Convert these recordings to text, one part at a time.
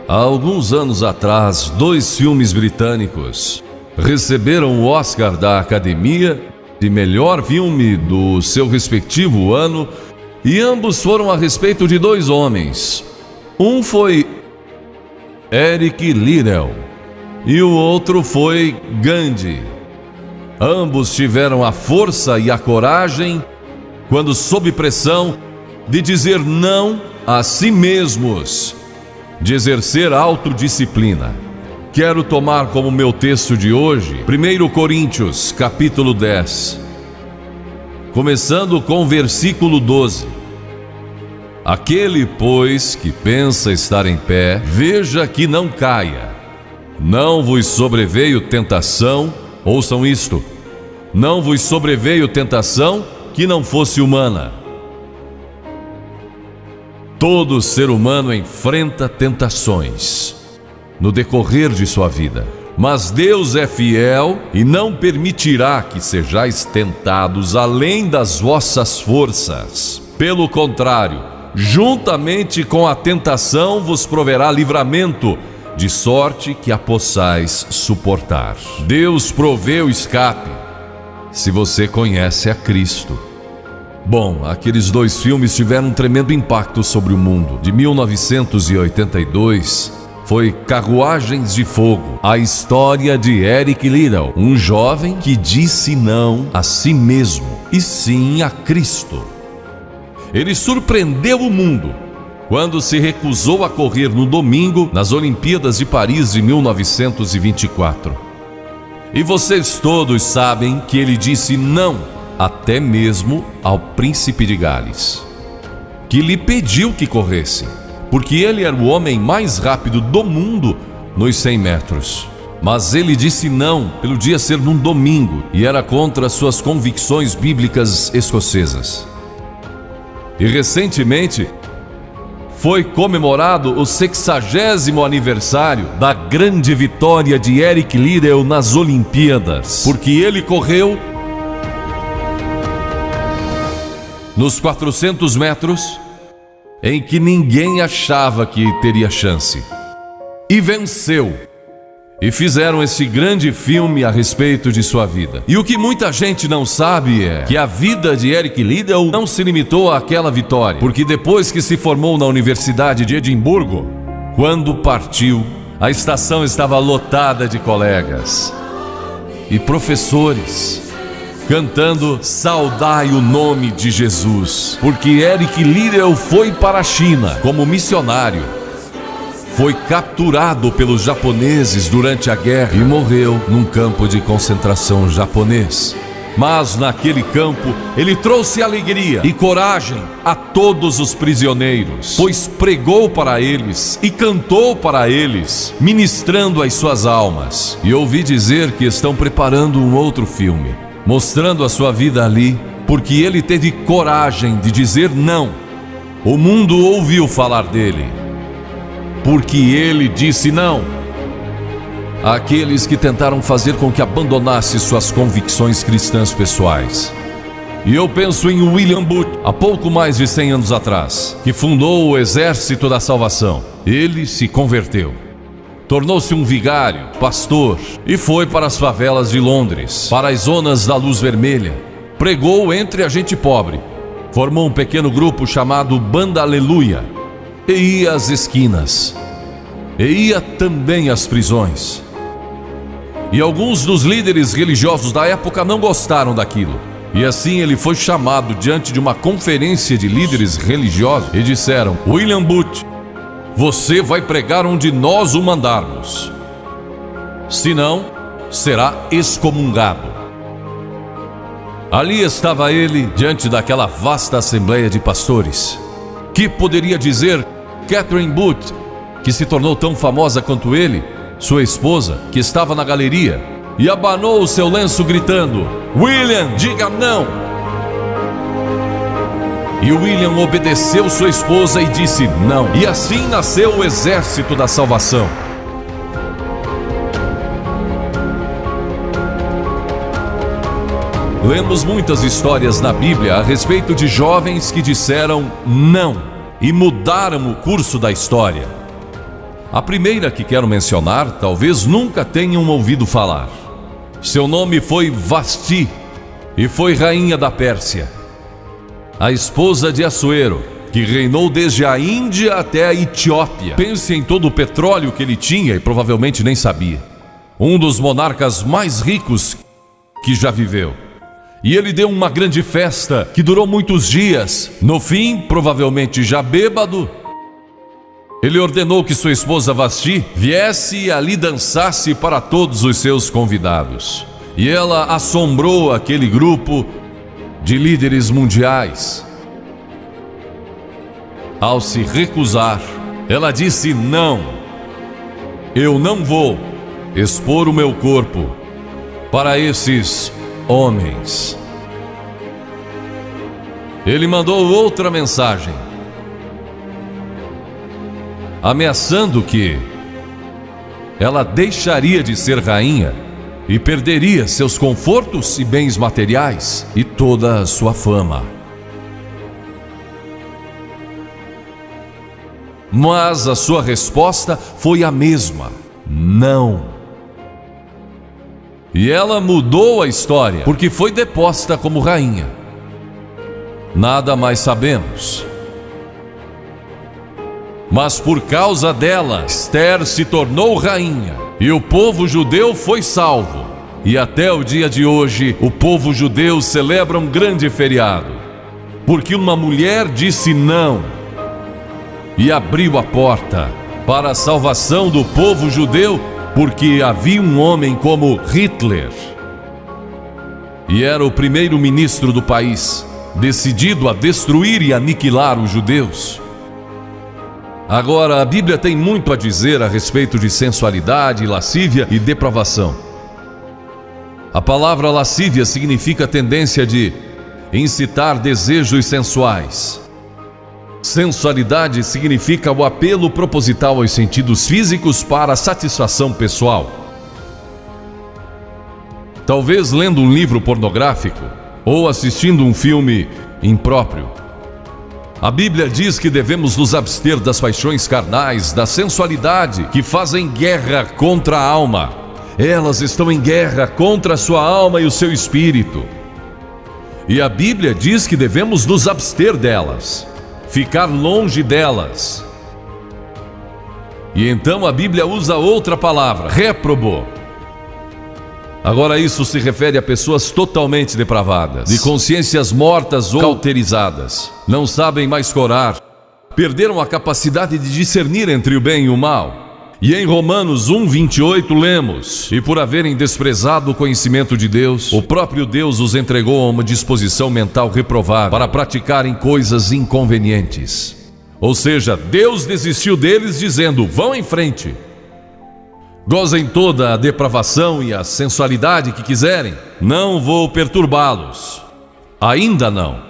Há alguns anos atrás, 2 filmes britânicos receberam o Oscar da Academia de melhor filme do seu respectivo ano, e ambos foram a respeito de 2 homens. Um foi Eric Liddell e o outro foi Gandhi. Ambos tiveram a força e a coragem, quando sob pressão, de dizer não a si mesmos, de exercer autodisciplina. Quero tomar como meu texto de hoje 1 Coríntios, capítulo 10, começando com o versículo 12. Aquele, pois, que pensa estar em pé, veja que não caia. Não vos sobreveio tentação, ouçam isto, não vos sobreveio tentação que não fosse humana. Todo ser humano enfrenta tentações no decorrer de sua vida, mas Deus é fiel e não permitirá que sejais tentados além das vossas forças. Pelo contrário, juntamente com a tentação vos proverá livramento, de sorte que a possais suportar. Deus provê o escape, se você conhece a Cristo. Bom, aqueles 2 filmes tiveram um tremendo impacto sobre o mundo. De 1982, foi Carruagens de Fogo, a história de Eric Liddell, um jovem que disse não a si mesmo e sim a Cristo. Ele surpreendeu o mundo quando se recusou a correr no domingo nas Olimpíadas de Paris de 1924. E vocês todos sabem que ele disse não até mesmo ao príncipe de Gales, que lhe pediu que corresse, porque ele era o homem mais rápido do mundo nos 100 metros. Mas ele disse não pelo dia ser num domingo e era contra suas convicções bíblicas escocesas. E recentemente foi comemorado o 60º aniversário da grande vitória de Eric Liddell nas Olimpíadas, porque ele correu nos 400 metros em que ninguém achava que teria chance, e venceu. E fizeram esse grande filme a respeito de sua vida. E o que muita gente não sabe é que a vida de Eric Liddell não se limitou àquela vitória, porque depois que se formou na Universidade de Edimburgo, quando partiu, a estação estava lotada de colegas e professores cantando "Saudai o nome de Jesus", porque Eric Liddell foi para a China como missionário. Foi capturado pelos japoneses durante a guerra e morreu num campo de concentração japonês. Mas naquele campo, ele trouxe alegria e coragem a todos os prisioneiros, pois pregou para eles e cantou para eles, ministrando as suas almas. E ouvi dizer que estão preparando um outro filme, mostrando a sua vida ali, porque ele teve coragem de dizer não. O mundo ouviu falar dele, porque ele disse não àqueles que tentaram fazer com que abandonasse suas convicções cristãs pessoais. E eu penso em William Booth, há pouco mais de 100 anos atrás, que fundou o Exército da Salvação. Ele se converteu, tornou-se um vigário, pastor, e foi para as favelas de Londres, para as zonas da Luz Vermelha. Pregou entre a gente pobre, formou um pequeno grupo chamado Banda Aleluia, e ia às esquinas, e ia também às prisões. E alguns dos líderes religiosos da época não gostaram daquilo, e assim ele foi chamado diante de uma conferência de líderes religiosos e disseram: William Booth, você vai pregar onde nós o mandarmos, senão será excomungado. Ali estava ele diante daquela vasta assembleia de pastores. Que poderia dizer Catherine Booth, que se tornou tão famosa quanto ele, sua esposa, que estava na galeria, e abanou o seu lenço gritando: William, diga não! E William obedeceu sua esposa e disse não. E assim nasceu o Exército da Salvação. Lemos muitas histórias na Bíblia a respeito de jovens que disseram não e mudaram o curso da história. A primeira que quero mencionar, talvez nunca tenham ouvido falar. Seu nome foi Vasti e foi rainha da Pérsia, a esposa de Assuero, que reinou desde a Índia até a Etiópia. Pense em todo o petróleo que ele tinha e provavelmente nem sabia. Um dos monarcas mais ricos que já viveu. E ele deu uma grande festa que durou muitos dias. No fim, provavelmente já bêbado, ele ordenou que sua esposa Vasti viesse e ali dançasse para todos os seus convidados. E ela assombrou aquele grupo de líderes mundiais. Ao se recusar, ela disse: não, eu não vou expor o meu corpo para esses homens. Ele mandou outra mensagem, ameaçando que ela deixaria de ser rainha e perderia seus confortos e bens materiais e toda a sua fama. Mas a sua resposta foi a mesma: não. E ela mudou a história, porque foi deposta como rainha. Nada mais sabemos. Mas por causa dela, Esther se tornou rainha e o povo judeu foi salvo. E até o dia de hoje, o povo judeu celebra um grande feriado, porque uma mulher disse não e abriu a porta para a salvação do povo judeu, porque havia um homem como Hitler, e era o primeiro-ministro do país, decidido a destruir e aniquilar os judeus. Agora, a Bíblia tem muito a dizer a respeito de sensualidade, lascívia e depravação. A palavra lascívia significa tendência de incitar desejos sensuais. Sensualidade significa o apelo proposital aos sentidos físicos para a satisfação pessoal. Talvez lendo um livro pornográfico ou assistindo um filme impróprio. A Bíblia diz que devemos nos abster das paixões carnais, da sensualidade, que fazem guerra contra a alma. Elas estão em guerra contra a sua alma e o seu espírito. E a Bíblia diz que devemos nos abster delas, ficar longe delas. E então a Bíblia usa outra palavra, réprobo. Agora isso se refere a pessoas totalmente depravadas, de consciências mortas ou cauterizadas. Não sabem mais orar, perderam a capacidade de discernir entre o bem e o mal. E em Romanos 1:28 lemos: e por haverem desprezado o conhecimento de Deus, o próprio Deus os entregou a uma disposição mental reprovável para praticarem coisas inconvenientes. Ou seja, Deus desistiu deles dizendo: vão em frente, gozem toda a depravação e a sensualidade que quiserem, não vou perturbá-los, ainda não.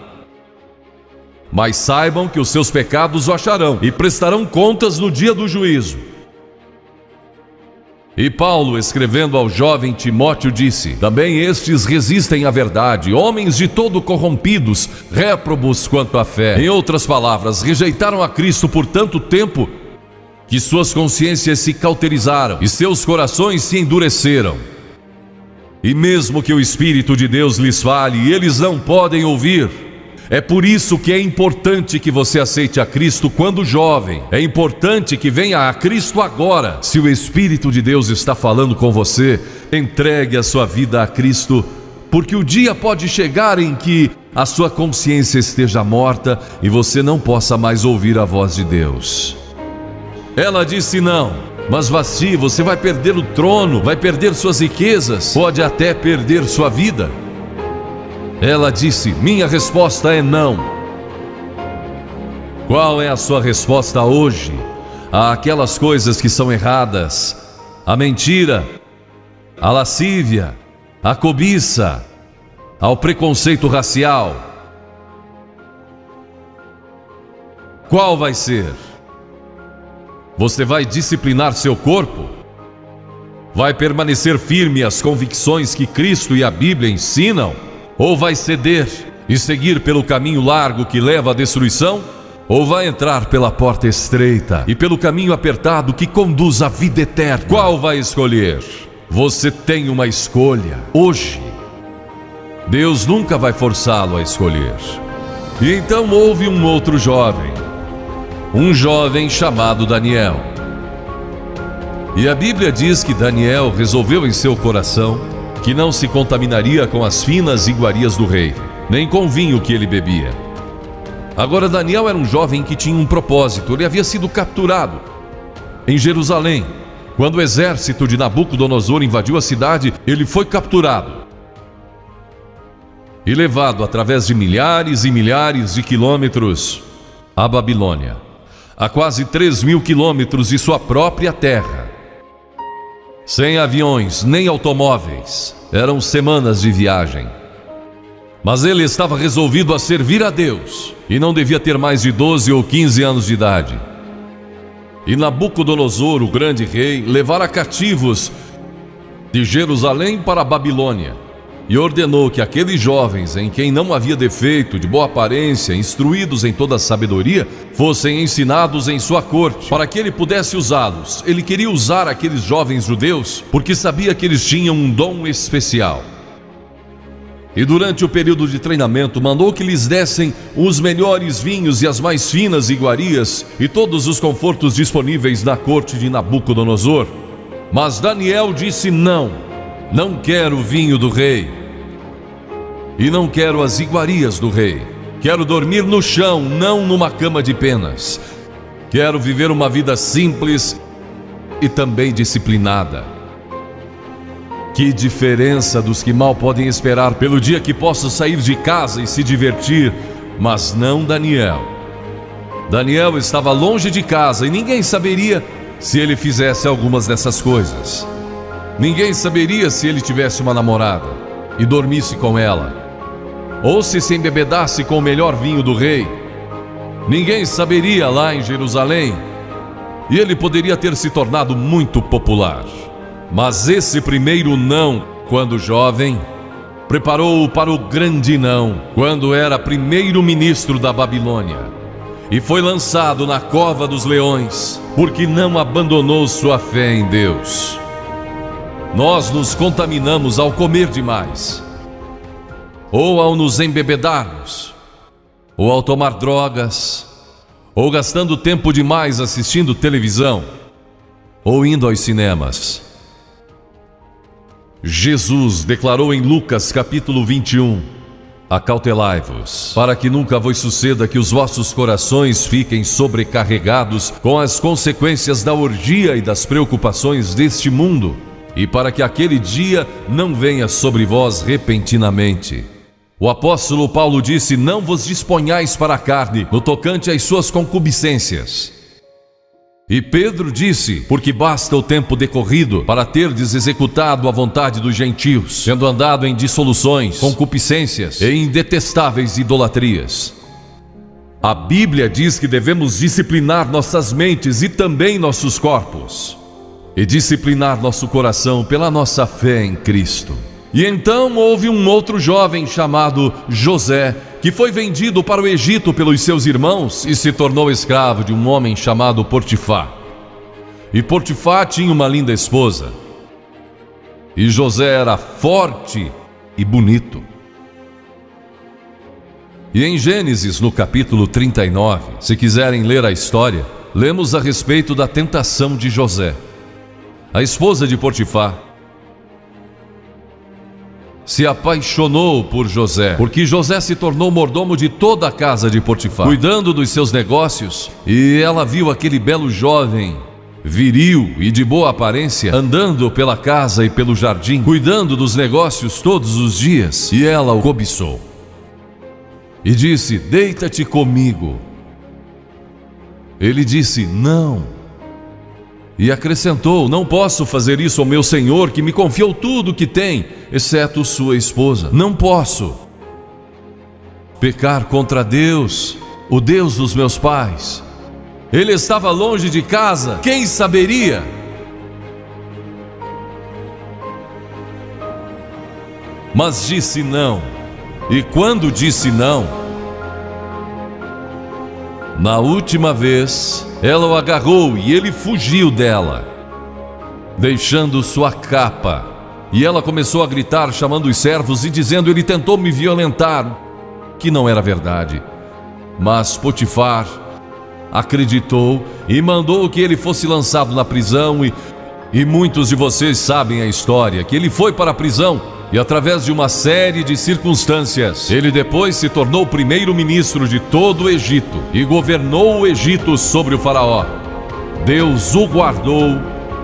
Mas saibam que os seus pecados o acharão e prestarão contas no dia do juízo. E Paulo, escrevendo ao jovem Timóteo, disse: também estes resistem à verdade, homens de todo corrompidos, réprobos quanto à fé. Em outras palavras, rejeitaram a Cristo por tanto tempo que suas consciências se cauterizaram e seus corações se endureceram. E mesmo que o Espírito de Deus lhes fale, eles não podem ouvir. É por isso que é importante que você aceite a Cristo quando jovem. É importante que venha a Cristo agora. Se o Espírito de Deus está falando com você, entregue a sua vida a Cristo, porque o dia pode chegar em que a sua consciência esteja morta e você não possa mais ouvir a voz de Deus. Ela disse não, mas Vasti, você vai perder o trono, vai perder suas riquezas, pode até perder sua vida. Ela disse: minha resposta é não. Qual é a sua resposta hoje àquelas coisas que são erradas? A mentira, a lascívia, a cobiça, ao preconceito racial. Qual vai ser? Você vai disciplinar seu corpo? Vai permanecer firme às convicções que Cristo e a Bíblia ensinam? Ou vai ceder e seguir pelo caminho largo que leva à destruição? ou vai entrar pela porta estreita e pelo caminho apertado que conduz à vida eterna? Qual vai escolher? Você tem uma escolha hoje. Deus nunca vai forçá-lo a escolher. E então houve um outro jovem, um jovem chamado Daniel. E a Bíblia diz que Daniel resolveu em seu coração que não se contaminaria com as finas iguarias do rei, nem com o vinho que ele bebia. Agora Daniel era um jovem que tinha um propósito. Ele havia sido capturado em Jerusalém. Quando o exército de Nabucodonosor invadiu a cidade, ele foi capturado e levado através de milhares e milhares de quilômetros à Babilônia, a quase 3.000 quilômetros de sua própria terra. Sem aviões nem automóveis, eram semanas de viagem. Mas ele estava resolvido a servir a Deus e não devia ter mais de 12 ou 15 anos de idade. E Nabucodonosor, o grande rei, levara cativos de Jerusalém para a Babilônia e ordenou que aqueles jovens, em quem não havia defeito, de boa aparência, instruídos em toda a sabedoria, fossem ensinados em sua corte, para que ele pudesse usá-los. Ele queria usar aqueles jovens judeus porque sabia que eles tinham um dom especial. E durante o período de treinamento mandou que lhes dessem os melhores vinhos e as mais finas iguarias e todos os confortos disponíveis na corte de Nabucodonosor. Mas Daniel disse: não quero o vinho do rei e não quero as iguarias do rei. Quero dormir no chão, não numa cama de penas. Quero viver uma vida simples e também disciplinada. Que diferença dos que mal podem esperar pelo dia que posso sair de casa e se divertir, mas não Daniel. Daniel estava longe de casa e ninguém saberia se ele fizesse algumas dessas coisas. Ninguém saberia se ele tivesse uma namorada e dormisse com ela, ou se embebedasse com o melhor vinho do rei. Ninguém saberia lá em Jerusalém, e ele poderia ter se tornado muito popular. Mas esse primeiro não, quando jovem, preparou-o para o grande não, quando era primeiro-ministro da Babilônia, e foi lançado na cova dos leões, porque não abandonou sua fé em Deus. Nós nos contaminamos ao comer demais, ou ao nos embebedarmos, ou ao tomar drogas, ou gastando tempo demais assistindo televisão, ou indo aos cinemas. Jesus declarou em Lucas capítulo 21: acautelai-vos, para que nunca vos suceda que os vossos corações fiquem sobrecarregados com as consequências da orgia e das preocupações deste mundo, e para que aquele dia não venha sobre vós repentinamente. O apóstolo Paulo disse: não vos disponhais para a carne no tocante às suas concupiscências. E Pedro disse: porque basta o tempo decorrido para terdes executado a vontade dos gentios, tendo andado em dissoluções, concupiscências e em detestáveis idolatrias. A Bíblia diz que devemos disciplinar nossas mentes e também nossos corpos, e disciplinar nosso coração pela nossa fé em Cristo. E então houve um outro jovem chamado José, que foi vendido para o Egito pelos seus irmãos e se tornou escravo de um homem chamado Potifar. E Potifar tinha uma linda esposa, e José era forte e bonito. E em Gênesis, no capítulo 39, se quiserem ler a história, lemos a respeito da tentação de José. A esposa de Potifar se apaixonou por José, porque José se tornou mordomo de toda a casa de Potifar, cuidando dos seus negócios, e ela viu aquele belo jovem, viril e de boa aparência, andando pela casa e pelo jardim, cuidando dos negócios todos os dias, e ela o cobiçou. E disse: deita-te comigo. Ele disse: não. E acrescentou: não posso fazer isso ao meu senhor, que me confiou tudo o que tem, exceto sua esposa. Não posso pecar contra Deus, o Deus dos meus pais. Ele estava longe de casa, quem saberia? Mas disse não. E quando disse não, Na última vez, ela o agarrou e ele fugiu dela, deixando sua capa. E ela começou a gritar, chamando os servos e dizendo: ele tentou me violentar, que não era verdade. Mas Potifar acreditou e mandou que ele fosse lançado na prisão. E muitos de vocês sabem a história, que ele foi para a prisão e através de uma série de circunstâncias, ele depois se tornou primeiro-ministro de todo o Egito e governou o Egito sobre o faraó. Deus o guardou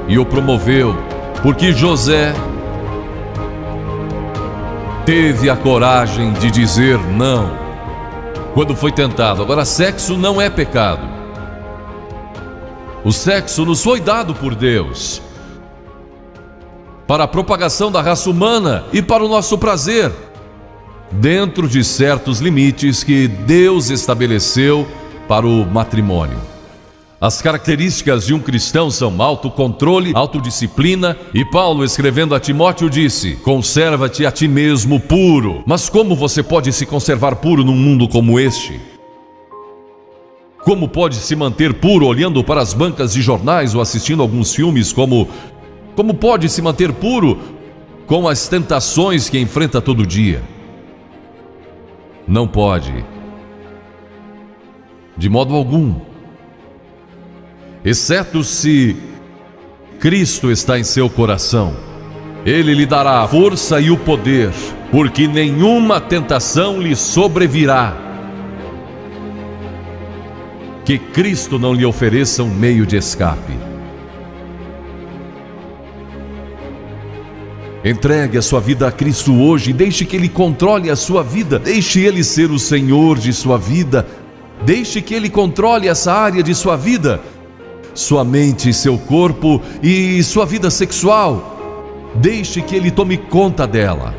e o promoveu, porque José teve a coragem de dizer não quando foi tentado. Agora, sexo não é pecado. O sexo nos foi dado por Deus para a propagação da raça humana e para o nosso prazer, dentro de certos limites que Deus estabeleceu para o matrimônio. As características de um cristão são autocontrole, autodisciplina, e Paulo, escrevendo a Timóteo, disse: conserva-te a ti mesmo puro. Mas como você pode se conservar puro num mundo como este? Como pode se manter puro olhando para as bancas de jornais ou assistindo alguns filmes? Como pode se manter puro com as tentações que enfrenta todo dia? Não pode, de modo algum, exceto se Cristo está em seu coração. Ele lhe dará a força e o poder, porque nenhuma tentação lhe sobrevirá que Cristo não lhe ofereça um meio de escape. Entregue a sua vida a Cristo hoje, deixe que Ele controle a sua vida, deixe Ele ser o Senhor de sua vida, deixe que Ele controle essa área de sua vida, sua mente, seu corpo e sua vida sexual. Deixe que Ele tome conta dela.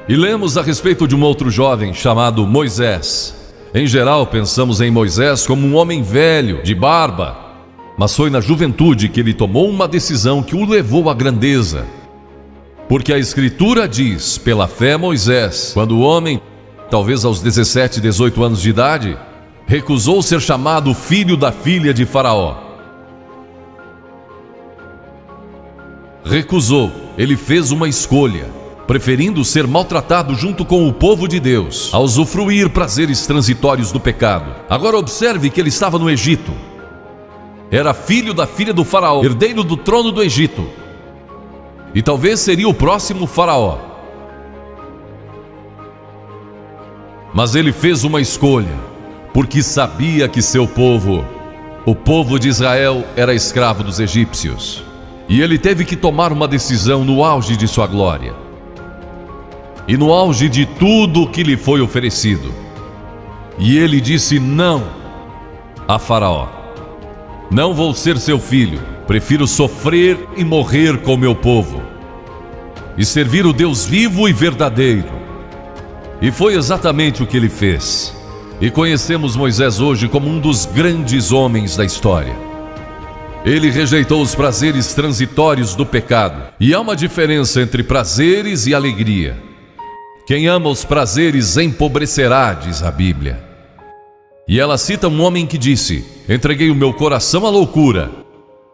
E lemos a respeito de um outro jovem chamado Moisés. Em geral, pensamos em Moisés como um homem velho, de barba, mas foi na juventude que ele tomou uma decisão que o levou à grandeza. Porque a Escritura diz, pela fé Moisés, quando o homem, talvez aos 17, 18 anos de idade, recusou ser chamado filho da filha de Faraó. Recusou, ele fez uma escolha, preferindo ser maltratado junto com o povo de Deus, a usufruir prazeres transitórios do pecado. Agora observe que ele estava no Egito. Era filho da filha do faraó, herdeiro do trono do Egito. E talvez seria o próximo faraó. Mas ele fez uma escolha, porque sabia que seu povo, o povo de Israel, era escravo dos egípcios. E ele teve que tomar uma decisão no auge de sua glória. E no auge de tudo que lhe foi oferecido. E ele disse não a Faraó. Não vou ser seu filho, prefiro sofrer e morrer com meu povo e servir o Deus vivo e verdadeiro. E foi exatamente o que ele fez. E conhecemos Moisés hoje como um dos grandes homens da história. Ele rejeitou os prazeres transitórios do pecado. E há uma diferença entre prazeres e alegria. Quem ama os prazeres empobrecerá, diz a Bíblia. E ela cita um homem que disse: entreguei o meu coração à loucura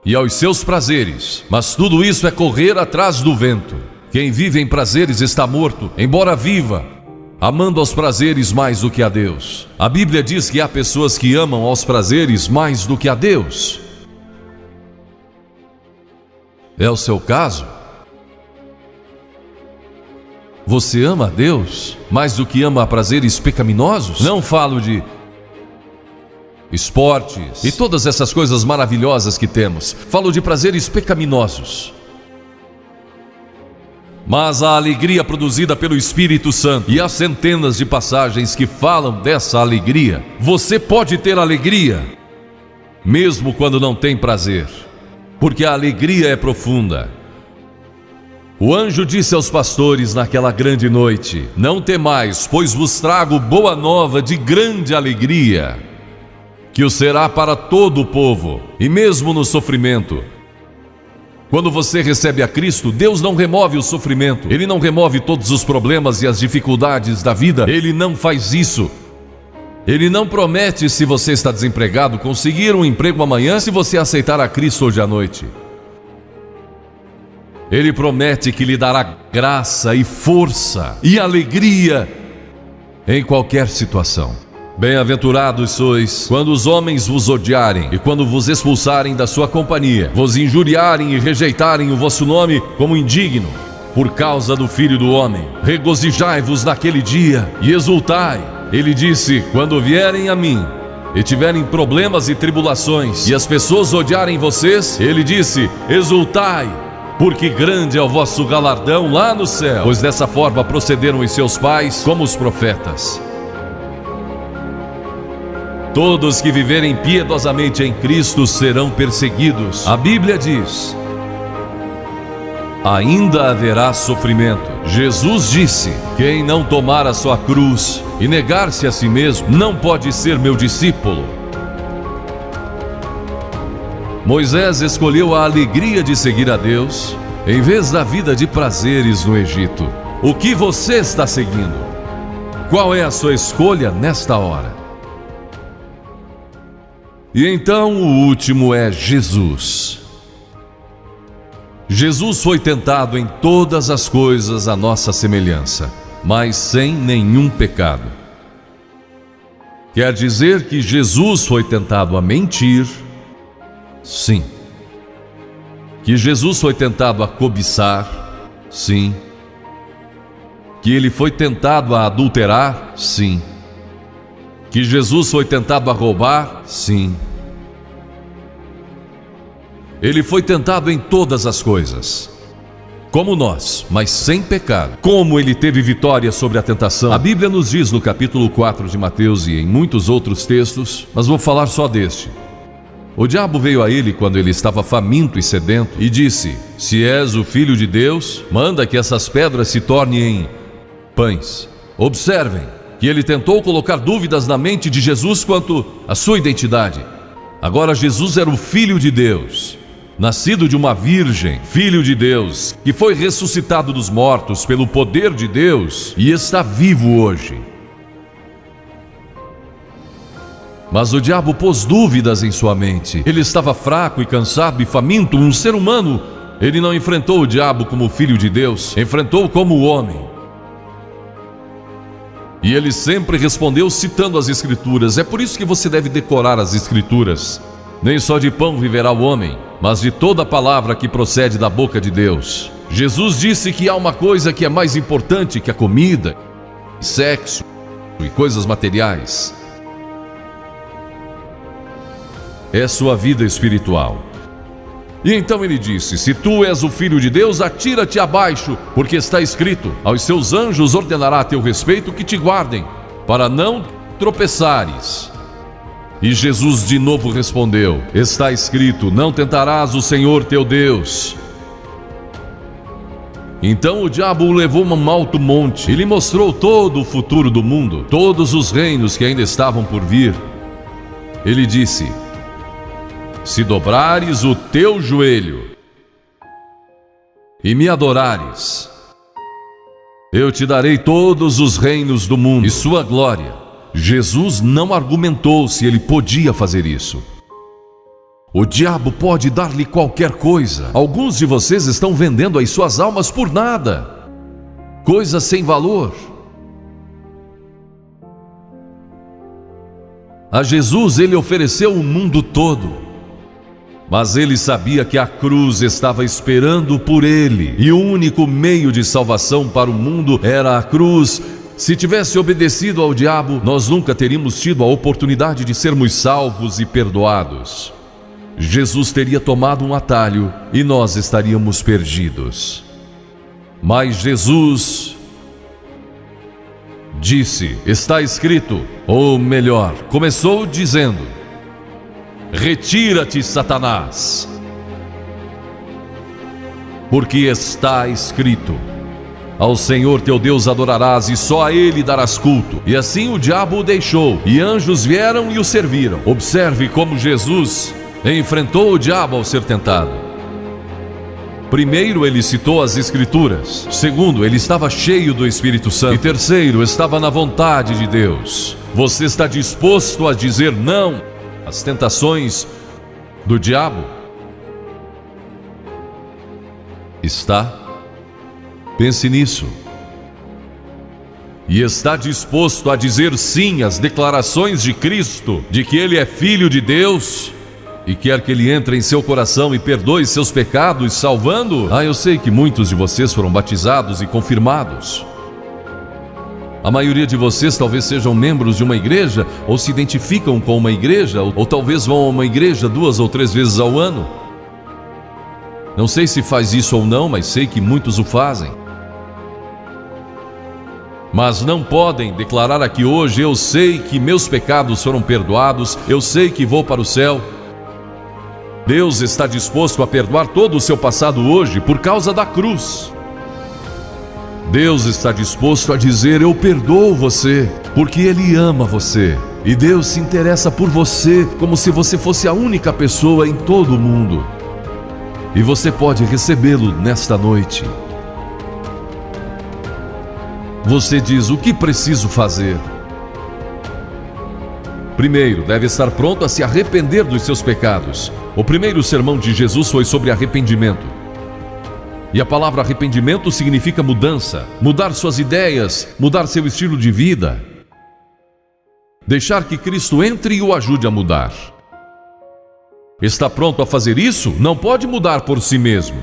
e aos seus prazeres, mas tudo isso é correr atrás do vento. Quem vive em prazeres está morto, embora viva, amando aos prazeres mais do que a Deus. A Bíblia diz que há pessoas que amam aos prazeres mais do que a Deus. É o seu caso? Você ama a Deus mais do que ama a prazeres pecaminosos? Não falo de esportes e todas essas coisas maravilhosas que temos. Falo de prazeres pecaminosos. Mas a alegria produzida pelo Espírito Santo, e há centenas de passagens que falam dessa alegria. Você pode ter alegria, mesmo quando não tem prazer, porque a alegria é profunda. O anjo disse aos pastores naquela grande noite: não temais, pois vos trago boa nova de grande alegria, que o será para todo o povo. E mesmo no sofrimento, quando você recebe a Cristo, Deus não remove o sofrimento. Ele não remove todos os problemas e as dificuldades da vida. Ele não faz isso. Ele não promete, se você está desempregado, conseguir um emprego amanhã se você aceitar a Cristo hoje à noite. Ele promete que lhe dará graça e força e alegria em qualquer situação. Bem-aventurados sois quando os homens vos odiarem e quando vos expulsarem da sua companhia, vos injuriarem e rejeitarem o vosso nome como indigno, por causa do Filho do Homem. Regozijai-vos naquele dia e exultai. Ele disse: quando vierem a mim e tiverem problemas e tribulações, e as pessoas odiarem vocês, ele disse: exultai, porque grande é o vosso galardão lá no céu, pois dessa forma procederam os seus pais como os profetas. Todos que viverem piedosamente em Cristo serão perseguidos. A Bíblia diz: ainda haverá sofrimento. Jesus disse: quem não tomar a sua cruz e negar-se a si mesmo não pode ser meu discípulo. Moisés escolheu a alegria de seguir a Deus em vez da vida de prazeres no Egito. O que você está seguindo? Qual é a sua escolha nesta hora? E então o último é Jesus. Jesus foi tentado em todas as coisas à nossa semelhança, mas sem nenhum pecado. Quer dizer que Jesus foi tentado a mentir? Sim. Que Jesus foi tentado a cobiçar? Sim. Que ele foi tentado a adulterar? Sim. Que Jesus foi tentado a roubar? Sim. Ele foi tentado em todas as coisas, como nós, mas sem pecado. Como ele teve vitória sobre a tentação? A Bíblia nos diz no capítulo 4 de Mateus e em muitos outros textos, mas vou falar só deste. O diabo veio a ele quando ele estava faminto e sedento e disse: se és o Filho de Deus, manda que essas pedras se tornem em pães. Observem que ele tentou colocar dúvidas na mente de Jesus quanto à sua identidade. Agora Jesus era o Filho de Deus, nascido de uma virgem, Filho de Deus, que foi ressuscitado dos mortos pelo poder de Deus e está vivo hoje. Mas o diabo pôs dúvidas em sua mente. Ele estava fraco e cansado e faminto, um ser humano. Ele não enfrentou o diabo como Filho de Deus, enfrentou como homem. E ele sempre respondeu citando as Escrituras. É por isso que você deve decorar as Escrituras. Nem só de pão viverá o homem, mas de toda palavra que procede da boca de Deus. Jesus disse que há uma coisa que é mais importante que a comida, sexo e coisas materiais. É sua vida espiritual. E então ele disse: se tu és o Filho de Deus, atira-te abaixo, porque está escrito: aos seus anjos ordenará a teu respeito que te guardem, para não tropeçares. E Jesus de novo respondeu: está escrito: não tentarás o Senhor teu Deus. Então o diabo o levou a um alto monte e lhe mostrou todo o futuro do mundo, todos os reinos que ainda estavam por vir. Ele disse: se dobrares o teu joelho e me adorares, eu te darei todos os reinos do mundo e sua glória. Jesus não argumentou se ele podia fazer isso. O diabo pode dar-lhe qualquer coisa. Alguns de vocês estão vendendo as suas almas por nada, coisas sem valor. A Jesus ele ofereceu o mundo todo. Mas ele sabia que a cruz estava esperando por ele, e o único meio de salvação para o mundo era a cruz. Se tivesse obedecido ao diabo, nós nunca teríamos tido a oportunidade de sermos salvos e perdoados. Jesus teria tomado um atalho e nós estaríamos perdidos. Mas Jesus disse: está escrito, ou melhor, começou dizendo: retira-te, Satanás, porque está escrito: ao Senhor teu Deus adorarás e só a Ele darás culto. E assim o diabo o deixou, e anjos vieram e o serviram. Observe como Jesus enfrentou o diabo ao ser tentado. Primeiro, ele citou as Escrituras. Segundo, ele estava cheio do Espírito Santo. E terceiro, estava na vontade de Deus. Você está disposto a dizer não às tentações do diabo? Está? Pense nisso. E está disposto a dizer sim às declarações de Cristo, de que Ele é Filho de Deus e quer que Ele entre em seu coração e perdoe seus pecados, salvando? Eu sei que muitos de vocês foram batizados e confirmados. A maioria de vocês talvez sejam membros de uma igreja, ou se identificam com uma igreja, ou talvez vão a uma igreja 2 ou 3 vezes ao ano. Não sei se faz isso ou não, mas sei que muitos o fazem. Mas não podem declarar aqui hoje: eu sei que meus pecados foram perdoados, eu sei que vou para o céu. Deus está disposto a perdoar todo o seu passado hoje por causa da cruz. Deus está disposto a dizer: eu perdoo você, porque Ele ama você. E Deus se interessa por você como se você fosse a única pessoa em todo o mundo. E você pode recebê-lo nesta noite. Você diz: o que preciso fazer? Primeiro, deve estar pronto a se arrepender dos seus pecados. O primeiro sermão de Jesus foi sobre arrependimento. E a palavra arrependimento significa mudança, mudar suas ideias, mudar seu estilo de vida. Deixar que Cristo entre e o ajude a mudar. Está pronto a fazer isso? Não pode mudar por si mesmo.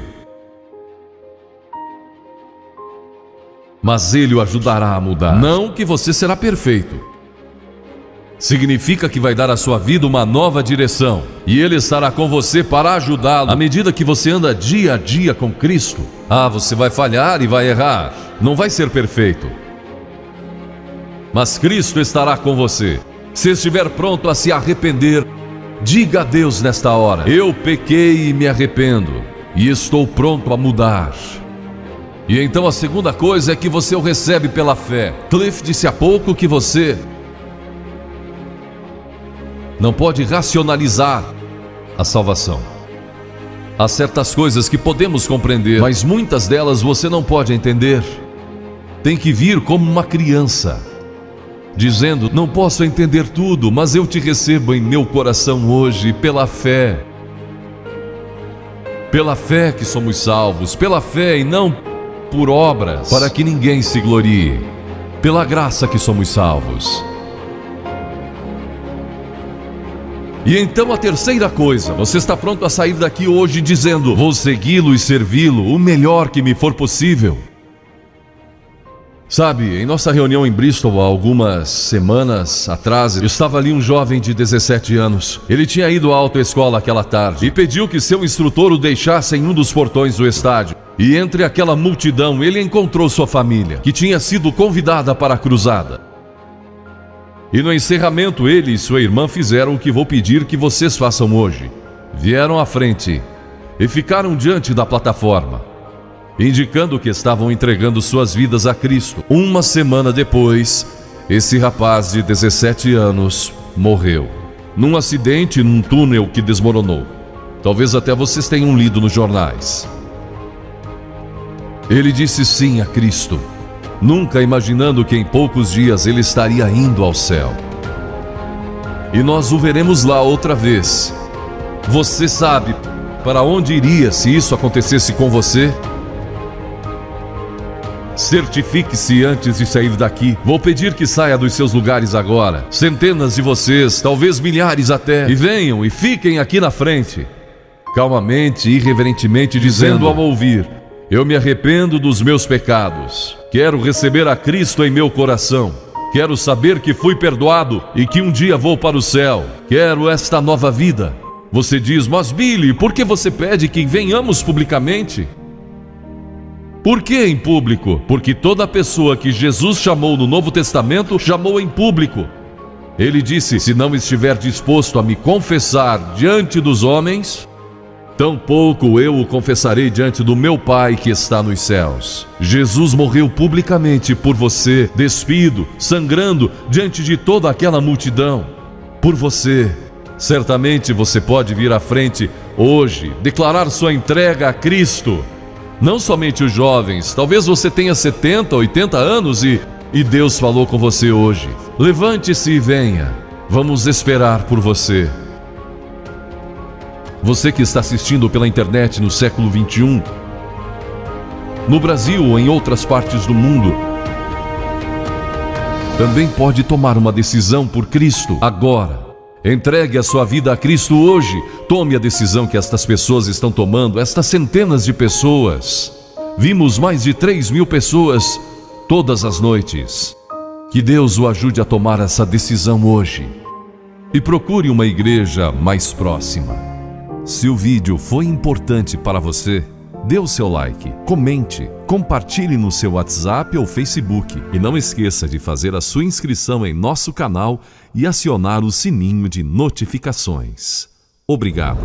Mas Ele o ajudará a mudar. Não que você será perfeito. Significa que vai dar à sua vida uma nova direção. E Ele estará com você para ajudá-lo. À medida que você anda dia a dia com Cristo, você vai falhar e vai errar. Não vai ser perfeito. Mas Cristo estará com você. Se estiver pronto a se arrepender, diga a Deus nesta hora: eu pequei e me arrependo, e estou pronto a mudar. E então a segunda coisa é que você o recebe pela fé. Cliff disse há pouco que você não pode racionalizar a salvação. Há certas coisas que podemos compreender, mas muitas delas você não pode entender. Tem que vir como uma criança, dizendo: não posso entender tudo, mas eu te recebo em meu coração hoje pela fé. Pela fé que somos salvos, pela fé e não por obras, para que ninguém se glorie. Pela graça que somos salvos. E então a terceira coisa: você está pronto a sair daqui hoje dizendo: vou segui-lo e servi-lo o melhor que me for possível. Sabe, em nossa reunião em Bristol, há algumas semanas atrás, estava ali um jovem de 17 anos. Ele tinha ido à autoescola aquela tarde e pediu que seu instrutor o deixasse em um dos portões do estádio. E entre aquela multidão, ele encontrou sua família, que tinha sido convidada para a cruzada. E no encerramento, ele e sua irmã fizeram o que vou pedir que vocês façam hoje. Vieram à frente e ficaram diante da plataforma, indicando que estavam entregando suas vidas a Cristo. Uma semana depois, esse rapaz de 17 anos morreu num acidente num túnel que desmoronou. Talvez até vocês tenham lido nos jornais. Ele disse sim a Cristo, nunca imaginando que em poucos dias ele estaria indo ao céu. E nós o veremos lá outra vez. Você sabe para onde iria se isso acontecesse com você? Certifique-se antes de sair daqui. Vou pedir que saia dos seus lugares agora. Centenas de vocês, talvez milhares até. E venham e fiquem aqui na frente. Calmamente e irreverentemente dizendo ao ouvir: eu me arrependo dos meus pecados. Quero receber a Cristo em meu coração. Quero saber que fui perdoado e que um dia vou para o céu. Quero esta nova vida. Você diz: mas Billy, por que você pede que venhamos publicamente? Por que em público? Porque toda pessoa que Jesus chamou no Novo Testamento, chamou em público. Ele disse: se não estiver disposto a me confessar diante dos homens, tampouco eu o confessarei diante do meu Pai que está nos céus. Jesus morreu publicamente por você, despido, sangrando diante de toda aquela multidão. Por você. Certamente você pode vir à frente hoje, declarar sua entrega a Cristo Não somente os jovens, talvez você tenha 70, 80 anos e Deus falou com você hoje. Levante-se e venha. Vamos esperar por você. Você que está assistindo pela internet no século 21, no Brasil ou em outras partes do mundo, também pode tomar uma decisão por Cristo agora. Entregue a sua vida a Cristo hoje. Tome a decisão que estas pessoas estão tomando, estas centenas de pessoas. Vimos mais de 3.000 pessoas todas as noites. Que Deus o ajude a tomar essa decisão hoje. E procure uma igreja mais próxima. Se o vídeo foi importante para você, dê o seu like, comente, compartilhe no seu WhatsApp ou Facebook e não esqueça de fazer a sua inscrição em nosso canal e acionar o sininho de notificações. Obrigado.